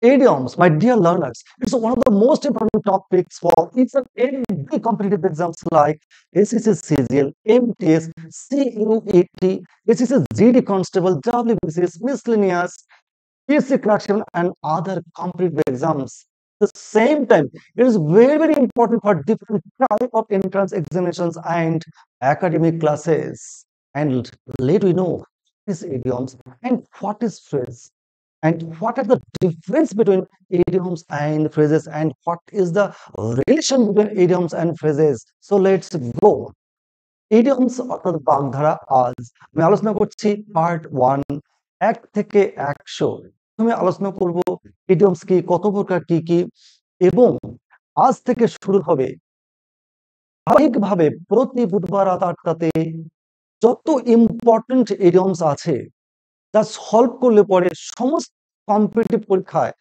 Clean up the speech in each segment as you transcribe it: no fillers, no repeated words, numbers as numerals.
Idioms, my dear learners, it's one of the most important topics for each and every competitive exams like SSC CGL, MTS, CUET, SSC GD Constable, WBCS, Miscellaneous, PSC Correction, and other competitive exams. At the same time, it is very, very important for different type of entrance examinations and academic classes. And let we know what is idioms and what is phrase and what are the difference between idioms and phrases and what is the relation between idioms and phrases. So let's go. idioms অর্থাৎ বাগধারা আজ আমি আলোচনা করছি part 1 1 থেকে 100 আমি আলোচনা করব idioms কি কত প্রকার কি কি এবং আজ থেকে শুরু হবে ধারাবাহিকভাবে প্রতি বুধবার রাত 8টাতে যত ইম্পর্টেন্ট idioms আছে তা সলভ করলে পরে সমস্ত কম্পিটিটিভ পরীক্ষায়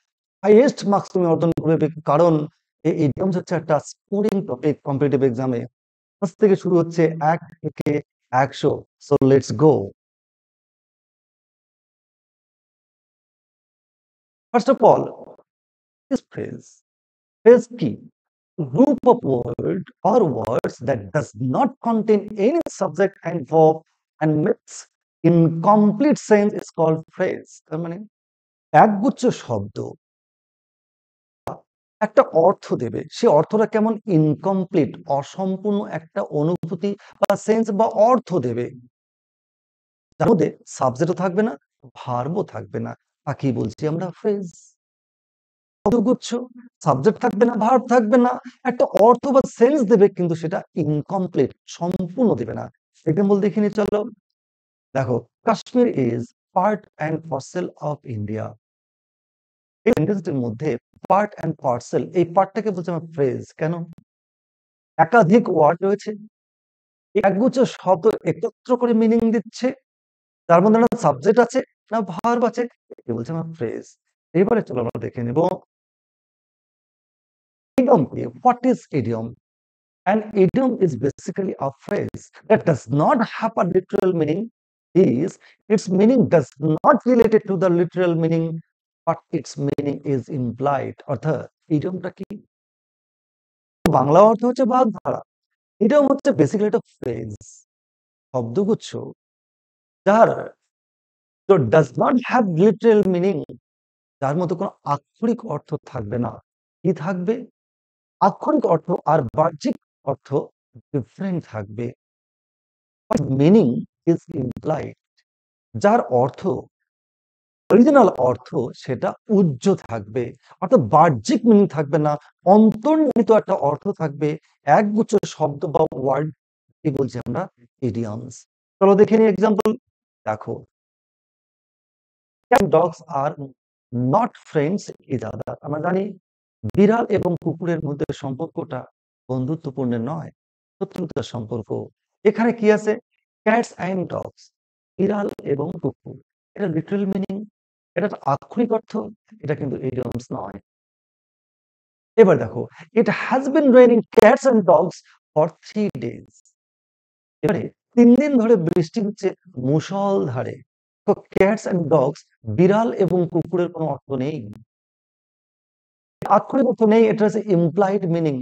হাইয়েস্ট মার্কস তুমি অর্জন করবে কারণ এই ইডিয়মস হচ্ছে একটা স্কোরিং টপিক কম্পিটিটিভ এক্সামে আজ থেকে শুরু হচ্ছে 1 থেকে 100 so let's go first of all this phrase কি group of word or words that does not contain any subject and verb and makes incomplete sense is called phrase তার মানে একগুচ্ছ শব্দ একটা অর্থ দেবে সে অর্থটা কেমন ইনকমপ্লিট অসম্পূর্ণ একটা অনুভূতি বা সেন্স বা অর্থ দেবে যার মধ্যে সাবজেক্টও থাকবে না ভার্বও থাকবে না তাকেই বলছি আমরা ফ্রেজ শব্দগুচ্ছ সাবজেক্ট থাকবে না ভার্ব থাকবে না একটা অর্থ বা সেন্স দেবে কিন্তু সেটা ইনকমপ্লিট সম্পূর্ণ দেবে না এক্সাম্পল দেখে নি চলো দেখো Kashmir is part and parcel of India এই সেন্টেন্সটির মধ্যে পার্ট অ্যান্ড পার্সেল এই পার্টটাকে বলছে আমার ফ্রেজ কেন একাধিক ওয়ার্ড রয়েছে একগুচ্ছ শব্দ একত্র করে মিনিং দিচ্ছে তার মধ্যে না সাবজেক্ট আছে না ভার্ব আছে একে বলছে আমার ফ্রেজ এবারে চলো আমরা দেখে নেব ইডিয়ম কি what is idiom an idiom is basically a phrase that does not have a literal meaning is its meaning does not related to the literal meaning but its meaning is implied অর্থাৎ ইডিয়মটা কি বাংলা অর্থ হচ্ছে বাগধারা idiom হচ্ছে basically একটা phrase শব্দগুচ্ছ যার does not have literal meaning যার মধ্যে কোনো আক্ষরিক অর্থ থাকবে না কি থাকবে আক্ষরিক অর্থ আর বাহ্যিক অর্থ ডিফারেন্ট থাকবে মিনিং ইজ ইমপ্লাইড যার অর্থ অরিজিনাল অর্থ সেটা উজ্জ্ব থাকবে অর্থাৎ বাহ্যিক মিনিং থাকবে না অন্তর্নিহিত একটা অর্থ থাকবে একগুচ্ছ শব্দ বা ওয়ার্ড কি বলছি আমরা ইডিয়মস চলো দেখে নিই এক্সাম্পল দেখো dogs are not friends each other আমরা জানি বিড়াল এবং কুকুরের মধ্যে সম্পর্কটা বন্ধুত্বপূর্ণ নয় শত্রুতার সম্পর্ক এখানে কি আছে ক্যাটস অ্যান্ড ডগস বিড়াল এবং কুকুর এটা লিটারাল মিনিং এটা আক্ষরিক অর্থ এটা কিন্তু ইডিয়মস নয় এবার দেখো it has been raining cats and dogs for 3 days এবারে 3 দিন ধরে বৃষ্টি হচ্ছে মুষলধারে তো ক্যাটস অ্যান্ড ডগস বিড়াল এবং কুকুরের কোনো অর্থ নেই আক্ষরিক অর্থ নেই এটা হচ্ছে ইমপ্লাইড মিনিং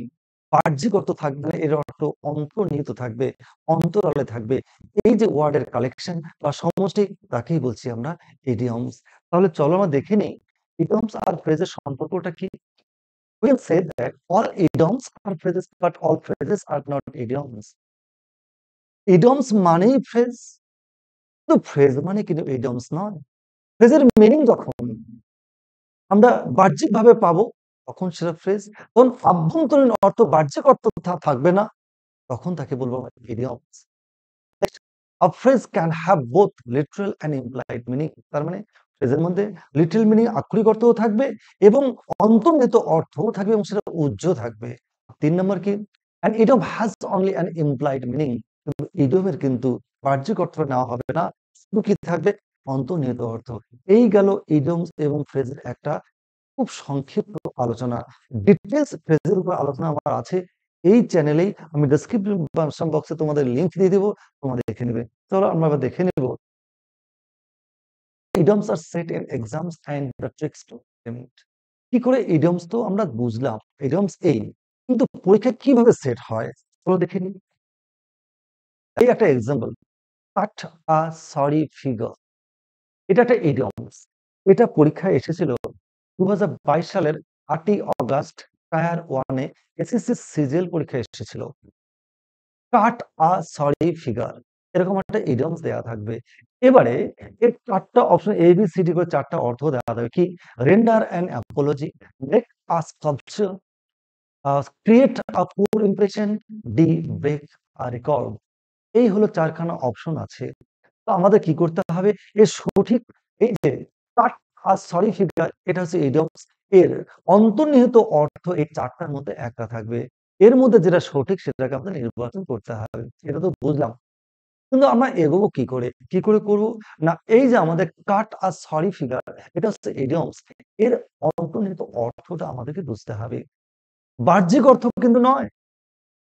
বাহ্যিক অর্থ থাকবে না এর অর্থ অন্তর্নিহিত থাকবে অন্তরালে থাকবে এই যে ওয়ার্ডের কালেকশন বা সমষ্টি তাকেই বলছি আমরা ইডিয়মস তাহলে চলো আমরা দেখে নিই ইডিয়মস আর ফ্রেজের সম্পর্কটা কি we will say that all idioms are phrases but all phrases are not idioms idioms মানেই ফ্রেজ তো ফ্রেজ মানে কিন্তু ইডিয়মস নয় ফ্রেজের মিনিং যখন আমরা বাহ্যিকভাবে পাবো তখন সেটা ফ্রেজ তখন আভ্যন্তরীণ অর্থ বাহ্যিক অর্থ থাকবে না তখন তাকে বলবো idioms a phrase can have both literal and implied meaning তার মানে ফ্রেজের মধ্যে লিটরাল মিনিং আক্ষরিক অর্থও থাকবে এবং অন্তর্নিহিত অর্থও থাকবে এবং সেটা উজ্জ্বল থাকবে 3 নম্বর কি an idiom has only an implied meaning কিন্তু ইডিয়মের কিন্তু বাহ্যিক অর্থ নেওয়া হবে না শুধু কি থাকবে অন্তর্নিহিত অর্থ এই গেল ইডিয়মস এবং ফ্রেজের একটা খুব সংক্ষিপ্ত আলোচনা ডিটেইলস ফ্রেজের উপর আলোচনা আমার আছে এই চ্যানেলেই আমি ডেসক্রিপশন বক্সে তোমাদের লিংক দিয়ে দেব তোমরা দেখে নেবে চলো আমরা এবার দেখে নেব idioms are set in exams and the tricks to implement কি করে ইডিয়মস তো আমরা বুঝলাম, ইডিয়মস এই, কিন্তু পরীক্ষায় কিভাবে সেট হয় চলো দেখে নিই। এই একটা এক্সাম্পল, কাট আ সরি ফিগার, এটা একটা ইডিয়মস। এটা পরীক্ষায় এসেছিল 2022 সালের 8ই অগাস্ট, টায়ার 1 এ এসএসসি সিজিএল পরীক্ষায় এসেছিল। কাট আ সরি ফিগার, এরকম একটা ইডিয়মস দেয়া থাকবে। এবারে এর 4 টা option A B C D করে 4 টা অর্থ দেওয়া থাকবে। কি? Render an apology, make a sculpture, create a poor impression, D break a record. এই হলো 4 খানা অপশন আছে। তো আমাদের কি করতে হবে? এর সঠিক, এই যে কাট আর সরি ফিগার, এটা হচ্ছে ইডিয়মস। এর অন্তর্নিহিত অর্থ এই ৪ টার মধ্যে একটা থাকবে। এর মধ্যে যেটা সঠিক সেটাকে আমাদের নির্বাচন করতে হবে। এটা তো বুঝলাম। কিন্তু আমরা এগোবো কি করে? কি করে করব? না, এই যে আমাদের কাট আর সরি ফিগার, এটা হচ্ছে ইডিয়মস। এর অন্তর্নিহিত অর্থটা আমাদেরকে বুঝতে হবে। বাহ্যিক অর্থ কিন্তু নয়।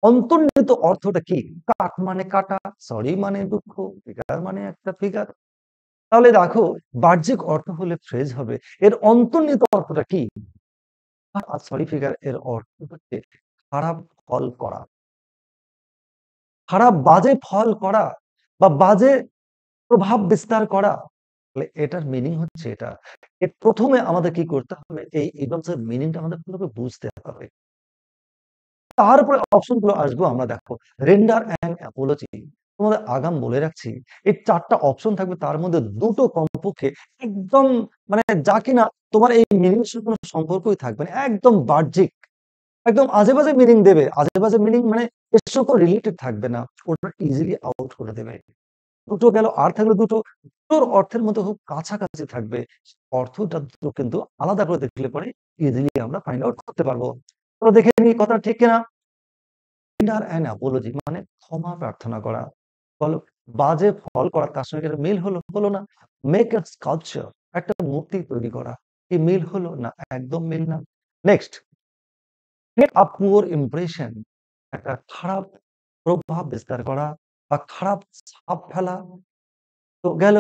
অন্তর্নিহিত অর্থটা কি? কাট মানে কাটা, সরি মানে দুঃখ, ফিগার মানে একটা ফিগার। তাহলে দেখো, বাহ্যিক অর্থ হলে ফ্রেজ হবে। এর অন্তর্নিহিত অর্থটা কি? সরি ফিগার এর অর্থ হচ্ছে খারাপ ফল করা, খারাপ বাজে ফল করা বা বাজে প্রভাব বিস্তার করা। তাহলে এটার মিনিং হচ্ছে এটা। এর প্রথমে আমাদের কি করতে হবে? এই ইডিয়মস এর মিনিংটা আমাদের ভালোভাবে বুঝতে হবে। তারপরে অপশন গুলো আসবো আমরা, দেখো রেন্ডার অ্যান্ড অ্যাপোলজি। তোমাদের আগাম বলে রাখছি, এই 4 টা অপশন থাকবে, তার মধ্যে 2 টো কমপক্ষে একদম, মানে যা কিনা তোমার এই মিনিং এর সাথে কোনো সম্পর্কই থাকবে না। একদম বাহ্যিক, একদম আজে-বাজে মিনিং দেবে। আজে-বাজে মিনিং মানে এর সঙ্গে রিলেটেড থাকবে না। ওটা ইজিলি আউট করে দেবে। দুটো গেল, আর থাকলো দুটো। দুটোর অর্থের মধ্যে খুব কাছাকাছি থাকবে। অর্থটা দুটো কিন্তু আলাদা করে দেখলে পরে ইজিলি আমরা ফাইন্ড আউট করতে পারবো। তো দেখে নিই কথা ঠিক কিনা? টেন্ডার অ্যান্ড অ্যাপোলজি মানে ক্ষমা প্রার্থনা করা। বলো, বাজে ফল করা, তার সঙ্গে এটা মিল হলো? হলো না। মেক আ স্কাল্পচার, একটা মূর্তি তৈরি করা। কি মিল হলো? না, একদম মিল না। Next, make a poor impression, একটা খারাপ প্রভাব বিস্তার করা বা খারাপ ছাপ ফেলা। তো গেল।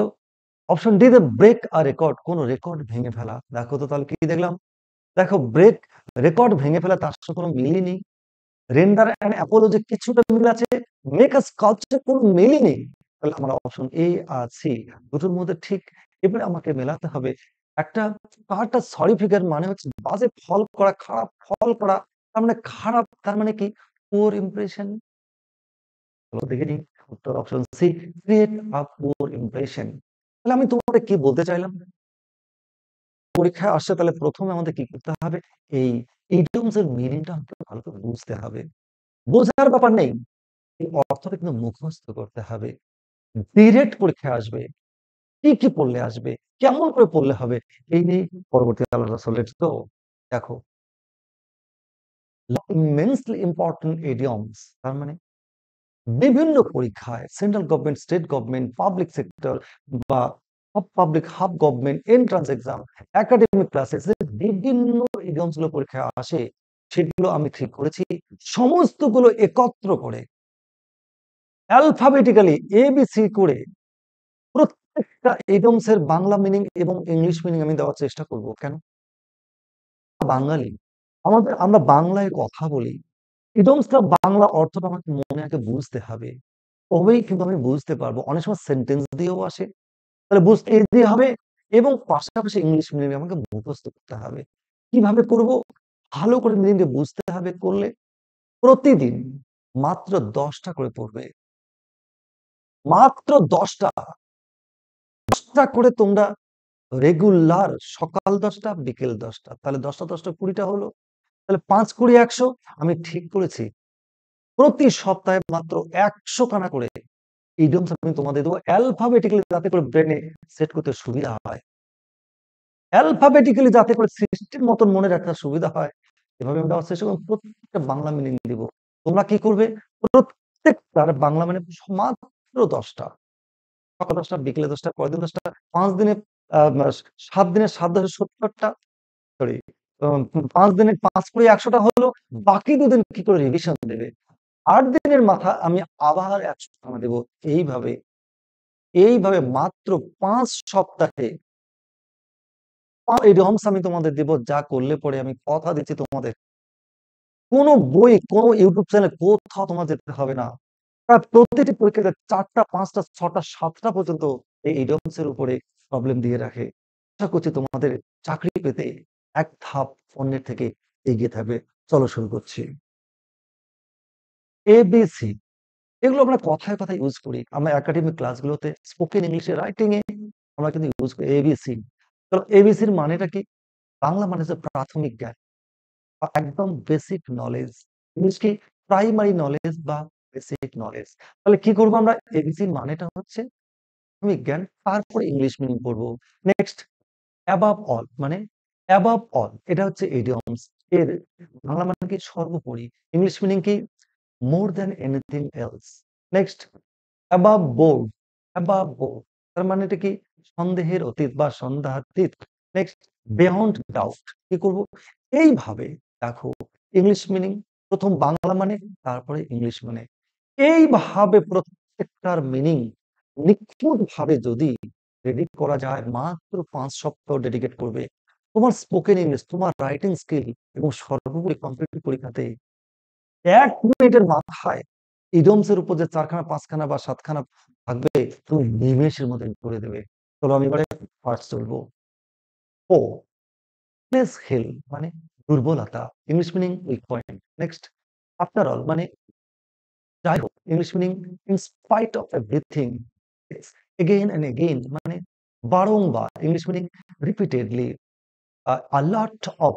অপশন ডি তে ব্রেক আ রেকর্ড, কোন রেকর্ড ভেঙে ফেলা। দেখো তো তাহলে কি দেখলাম? দেখো, ব্রেক, রেকর্ড ভেঙে ফেলা, তার সাথে কোনো মিলই নেই। রেন্ডার অ্যান্ড অ্যাপোলজি কিছুটা মিল আছে। মেক আ স্কাল্পচার কোনো মিলই নেই। তাহলে আমরা অপশন এ আর সি দুটোর মধ্যে ঠিক। এবারে আমাকে মেলাতে হবে একটা কার্ডটা সরি ফিগার মানে হচ্ছে বাজে ফল করা, খারাপ ফল করা। তার মানে খারাপ, তার মানে কি? Poor impression. চলো দেখে নিই উত্তর, option C, create a poor impression. তাহলে আমি তোমাদের কি বলতে চাইলাম? পরীক্ষায় আসছে, তাহলে প্রথমে আমাদের কি করতে হবে? এই ইডিয়মস এর মিনিংটা আমাকে ভালো করে বুঝতে হবে। বোঝার ব্যাপার নেই। এই অর্থটা কিন্তু মুখস্থ করতে হবে। ডিরেক্ট পরীক্ষায় আসবে। কি পড়লে আসবে? কেমন করে পড়লে হবে? এই নিয়ে পরবর্তী আলোচনা চলে। তো দেখো, ইমেন্সলি ইম্পোর্টেন্ট ইডিয়মস, তার মানে বিভিন্ন পরীক্ষায় central government, state government, public sector বা public half government, entrance exam, academic classes, বিভিন্ন ইডিয়মস গুলো পরীক্ষায় আসে। সেগুলো আমি ঠিক করেছি সমস্তগুলো একত্র করে অ্যালফাবেটিক্যালি এবিসি করে প্রত্যেকটা ইডিয়মস এর বাংলা মিনিং এবং ইংলিশ মিনিং আমি দেওয়ার চেষ্টা করব। কেন? বাঙালি, আমরা বাংলায় কথা বলি। ইডিয়মসটা বাংলা অর্থটা আমাকে মনে আগে বুঝতে হবে। তবেই কিন্তু আমি বুঝতে পারবো। অনেক সময় সেন্টেন্স দিয়েও আসে। তাহলে বুঝতে ইজি হবে এবং পাশাপাশি ইংলিশ মিডিয়ামে আমাকে মুখস্থ করতে হবে। কিভাবে করব? ভালো করে মিনিংটা বুঝতে হবে। করলে প্রতিদিন মাত্র ১০ টা করে পড়বে। মাত্র ১০ টা। ১০ টা করে তোমরা রেগুলার, সকাল ১০ টা, বিকেল ১০ টা। তাহলে ১০ টা ১০ টা ২০ টা হলো। তাহলে ৫, ২০, ১০০। আমি ঠিক করেছি প্রতি সপ্তাহে মাত্র ১০০ খানা করে ইডিয়মস আমি তোমাদের দেবো অ্যালফাবেটিক্যালি, যাতে করে ব্রেনে সেট করতে সুবিধা হয়। অ্যালফাবেটিক্যালি যাতে করে সৃষ্টির মতন মনে রাখতে সুবিধা হয়। এভাবে আমি দেওয়ার চেষ্টা করব। প্রত্যেকটা বাংলা মিনিং দিব। তোমরা কি করবে? প্রত্যেকটার বাংলা মিনিং মাত্র ১০ টা। সকাল ১০ টা, বিকেলে ১০ টা, পরের দিন ১০ টা, ৫ দিনে আ মা ৭ দিনে ৭ × ৭০ টা, সরি, ৫ দিনে ৫ করে ১০০ টা হলো। বাকি ২ দিন কি করে রিভিশন দেবে। ৮ দিনের মাথা আমি আবার ১০০ টাকা দেব। এইভাবে, এইভাবে মাত্র ৫ সপ্তাহে ইডিয়মস আমি তোমাদের দিব, যা করলে পরে আমি কথা দিচ্ছি তোমাদের কোনো বই, কোনো ইউটিউব চ্যানেল কোথাও তোমার যেতে হবে না। প্রায় প্রতিটি পরীক্ষাতে 4টা 5টা 6টা 7টা পর্যন্ত এই ইডিয়মস এর উপরে প্রবলেম দিয়ে রাখে। আশা করছি তোমাদের চাকরি পেতে এক ধাপ অন্যের থেকে এগিয়ে থাকবে। চলো শুরু করছি। এবিসি, এগুলো আমরা কথায় কথায় ইউজ করি। আমরা একাডেমিক ক্লাসগুলোতে স্পোকেন ইংলিশে রাইটিং এ আমরা কিন্তু ইউজ করি এবিসি। তো এবিসির মানেটা কি? বাংলা মানে হচ্ছে প্রাথমিক জ্ঞান, একদম বেসিক নলেজ। ইংলিশ কি? প্রাইমারি নলেজ বা বেসিক নলেজ। তাহলে কি করবো আমরা? এবিসির মানেটা হচ্ছে প্রাথমিক জ্ঞান, তারপরে ইংলিশ মিনিং পড়বো। নেক্সট, অ্যাবাভ অল মানে অ্যাবাভ অল, এটা হচ্ছে ইডিয়মস। এর বাংলা মানে কি? সর্বোপরি। ইংলিশ মিনিং কি? More than anything else. Next, above board, above board তার মানে এটা কি? সন্দেহের অতীত বা সন্দেহাতীত। Next, beyond doubt. কি করব? এইভাবে দেখো, ইংলিশ মিনিং প্রথম বাংলা মানে, তারপরে ইংলিশ মানে, এইভাবে প্রত্যেকটার মিনিং নিখুঁত ভাবে যদি রেডি করা যায়, মাত্র 5 সপ্তাহ ডেডিকেট করবে, তোমার স্পোকেন ইংলিশ, তোমার রাইটিং স্কিল এবং সর্বোপরি কম্পিটিটিভ পরীক্ষাতে 1 মিনিটের মাথায় ইডিয়মস এর উপর যে 4খানা 5খানা বা 7খানা থাকবে, তুমি নিমেষের মধ্যে করে দেবে। চলো আমি এবারে ফার্স্ট চলবো। ও প্লেস হেল মানে দুর্বলতা, English meaning weak point. Next, after all মানে যাই হোক, English meaning in spite of everything, again and again মানে বারংবার, English meaning repeatedly. a lot of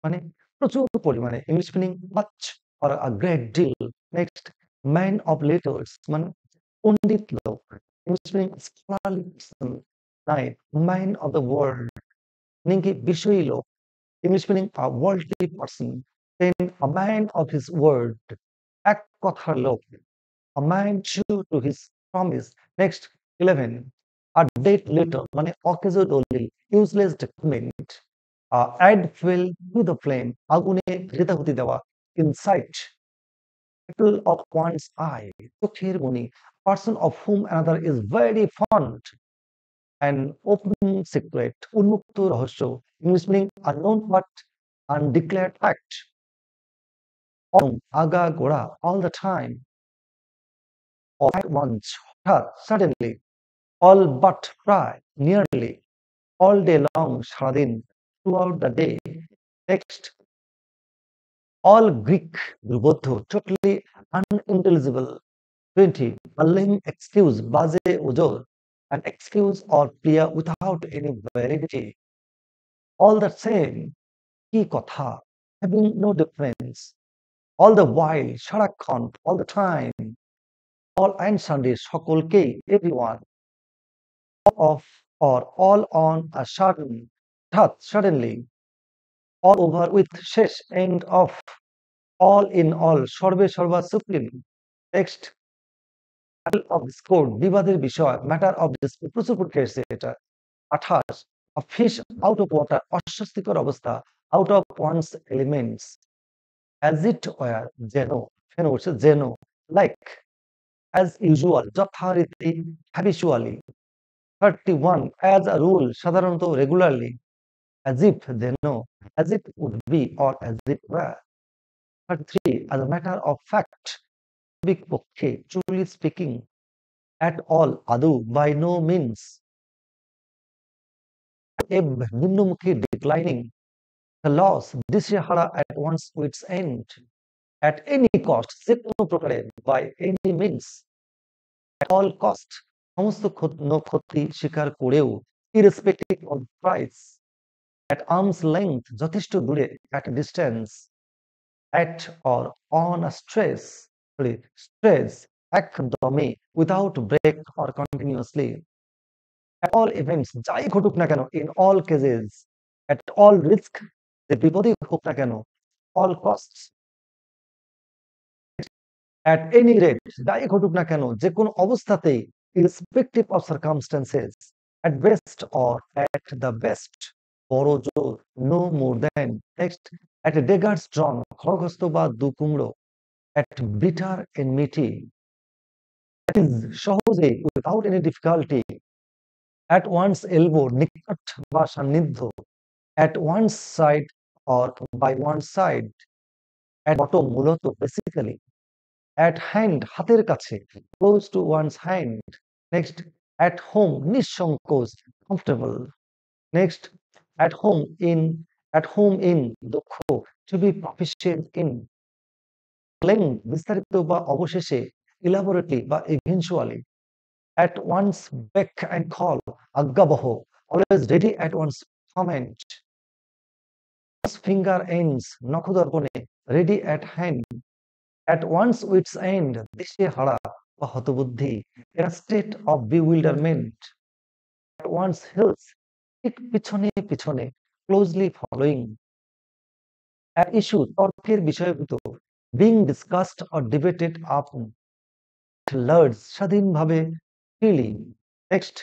মানে প্রচুর পরিমাণে, English meaning much or a great deal. Next, man of letters মানে পণ্ডিত লোক, English meaning scholarly person. Nine, man of the world meaning কি? বিষয়ী লোক, English meaning a worldly person. Ten, a man of his word, এক কথার লোক, a man true to his promise. Next, 11, a dead letter মানে occasionally useless document. Add fuel to the flame, আগুনে ঘৃতাহুতি দেওয়া। Insight, apple of one's eye, চোখের মণি, person of whom another is very fond. An open secret, উন্মুক্ত রহস্য, English meaning unknown but undeclared fact. আগা গোড়া, all the time, all at once, হঠাৎ, suddenly, all but, প্রায়, nearly, all day long, সারাদিন, throughout the day. Next, all Greek, দুর্বোধ্য, totally unintelligible. 20, a lame excuse, বাজে ওজোর, an excuse or plea without any validity. All the same, কি কথা, having no difference. All the while, সারাক্ষণ, all the time, all and sundry, সকলকেই, everyone. Of or all on a sudden, hঠাৎ, suddenly, all over with, শেষ, end of, all in all, সর্বে সর্বা, supreme. Next, battle of discord, বিবাদের বিষয়, matter of dispute, প্রচুর পরীক্ষা এসেছে এটা। 28, a fish out of water, অস্বস্তিকর অবস্থা, out of one's elements, as it were, যেন, ফেন বলছে যেন, like, as usual, যথারীতি, habitually. 31, as a rule, সাধারণত, regularly, as if they know, as it would be, or as it were. 33, as a matter of fact, big পক্ষে, truly speaking, at all, আদৌ, by no means. ebb, নিম্নমুখী, declining, the loss, দিশেহারা, at one's wit's end, at any cost, যে কোনো প্রকারে, by any means, at all cost, সমস্ত ক্ষতি স্বীকার করেও, irrespective of price, at arm's length, যথেষ্ট দূরে, at a distance, at or on a stress, একদমই, without break or continuously, at all events, যাই ঘটুক না কেন, in all cases, at all risk, যে বিপদই হোক না কেন, all costs, at any rate, যাই ঘটুক না কেন, যে কোনো অবস্থাতেই, irrespective of circumstances, at best or at the best, বড় জোর, no more than. Next, at a dagger's drawn, খড়গহস্ত বা দুকুমড়ো, at bitter enmity, that is সহজে, without any difficulty, at one's elbow, নিকট বা সান্নিধ্য, at one side or by one side, at bottom মূলত basically, at hand হাতের কাছে, close to one's hand. Next, at home নিঃসংকোচ, comfortable. Next, at home in, at home in দক্ষ, to be proficient in. length বিস্তারিত বা অবশেষে, elaborately বা eventually. At one's beck and call, আজ্ঞাবহ, always ready at one's command. One's finger ends, নখদর্পণে, ready at hand. At one's wit's end, দিশেহারা বা হতবুদ্ধি, in a state of bewilderment. At one's heels, ঠিক পিছনে পিছনে, closely following. At issue, তর্কের বিষয়ভূত, being discussed or debated upon. Lords, স্বাধীনভাবে, freely. Next,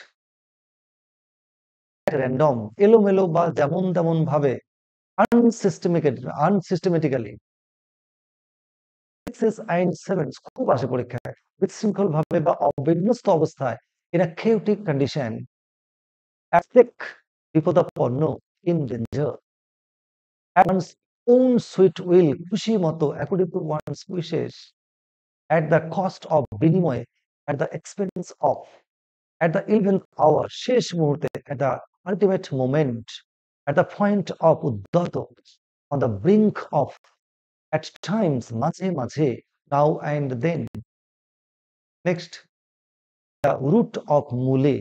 at random, এলোমেলো বা যেমন তেমন ভাবে, unsystematically. 6s and 7s খুব আসে পরীক্ষায়, বিশৃঙ্খল ভাবে বা অবিন্যস্ত অবস্থায়, in a chaotic condition. At stake, বিপদাপন্ন, in danger. At one's own sweet will, খুশি মতো, according to one's wishes. At the cost of, বিনিময়ে, at the expense of. At the 11th hour, শেষ মুহূর্তে, at the ultimate moment. At the point of, উদ্ধত, on the brink of. At times, মাঝে মাঝে, now and then. Next, the root of মূলে,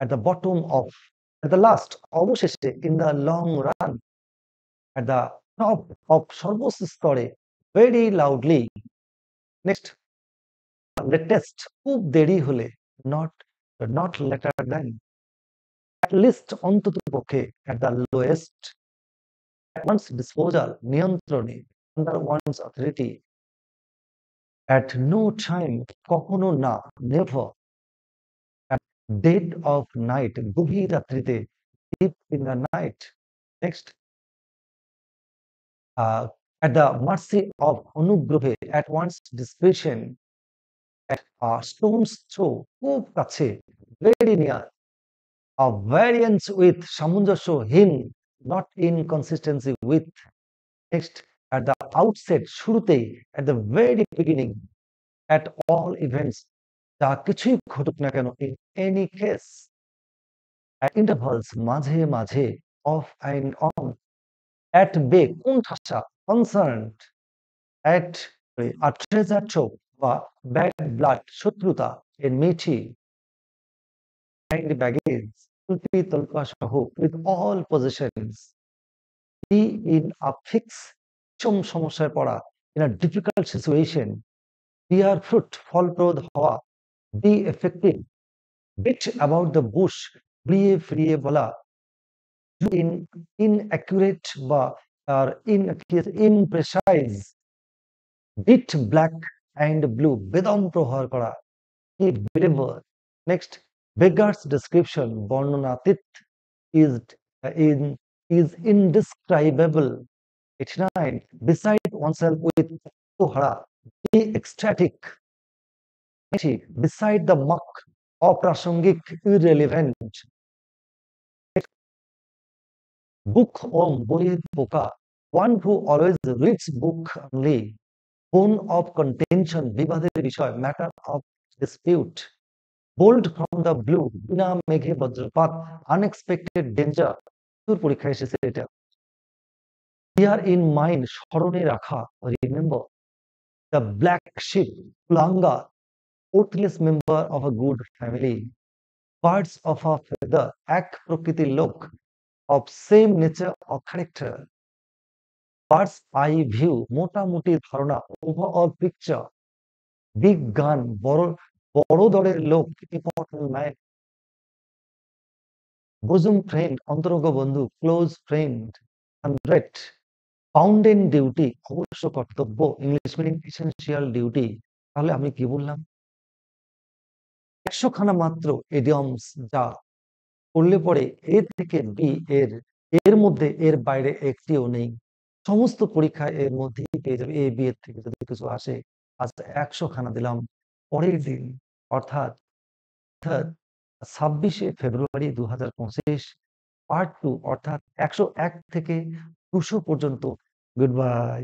at the bottom of, at the last, অবশেষে, in the long run. At the top of, সর্বোচ্চ স্তরে, very loudly. Next, latest, খুব দেরি হলে, not later than. At least, অন্ততপক্ষে, at the lowest. At one's disposal, নিয়ন্ত্রণে, under one's authority. At no time, কখনো না, never. At dead of night, গভীর রাত্রিতে, deep in the night. Next, at the mercy of, অনুগ্রহে, at one's discretion. At a stone's throw, খুব কাছে, very near. A variance with, সামঞ্জস্যহীন, not inconsistency with. Next, at the outset, শুরুতেই, at the very beginning. At all events, যা কিছুই ঘটুক না কেন, in any case. At intervals, মাঝে মাঝে, off and on. At bay, কোণঠাসা, concerned. At a treasure trove বা bad blood, শত্রুতা, enmity. And baggage, তুলপি তল্পা সহ, with all possessions. Be in a fix, চরম সমস্যায় পড়া, in a difficult situation. Bear fruit, ফলপ্রদ হওয়া. Be effective. Beat about the bush, ঘুরিয়ে ফিরিয়ে বলা. Do inaccurate বা imprecise. Beat black and blue, বেদম প্রহার করা. Be believer. Next, beggar's description, বর্ণনাতীত, is indescribable. 89, beside oneself with, হারা. Be ecstatic. 80, beside the mark, অপ্রাসঙ্গিক, irrelevant. Bookworm, বইয়ের পোকা, one who always reads book only. Bone of contention, বিবাদের বিষয়, matter of dispute. Bolt from the blue, বিনা মেঘে বজ্রপাত, unexpected danger. পরীক্ষা এসেছে এটা। Bear in mind, স্মরণে রাখা, remember. The black sheep, কুলাঙ্গা, worthless member of a good family. Birds of a feather, এক প্রকৃতির লোক, of same nature or character. Bird's eye view, মোটামুটি ধারণা, overall picture. Big gun, বড় দরের লোক, important man. Bosom friend, অন্তরঙ্গ বন্ধু, close friend. 100, bounden duty, অবশ্য কর্তব্য, ইংলিশ মিনিং essential duty. তাহলে আমি কি বললাম? 100 খানা মাত্র idioms যা পড়লে পরে এ থেকে বি, এর মধ্যে এর বাইরে একটিও নেই। সমস্ত পরীক্ষায় এর মধ্যেই পেয়ে যাবে, এ বি এর থেকে যদি কিছু আসে। আজ 100 খানা দিলাম। পরের দিন অর্থাৎ 26শে ফেব্রুয়ারি 2025 পার্ট 2 অর্থাৎ 101 থেকে 200 পর্যন্ত। Good bye.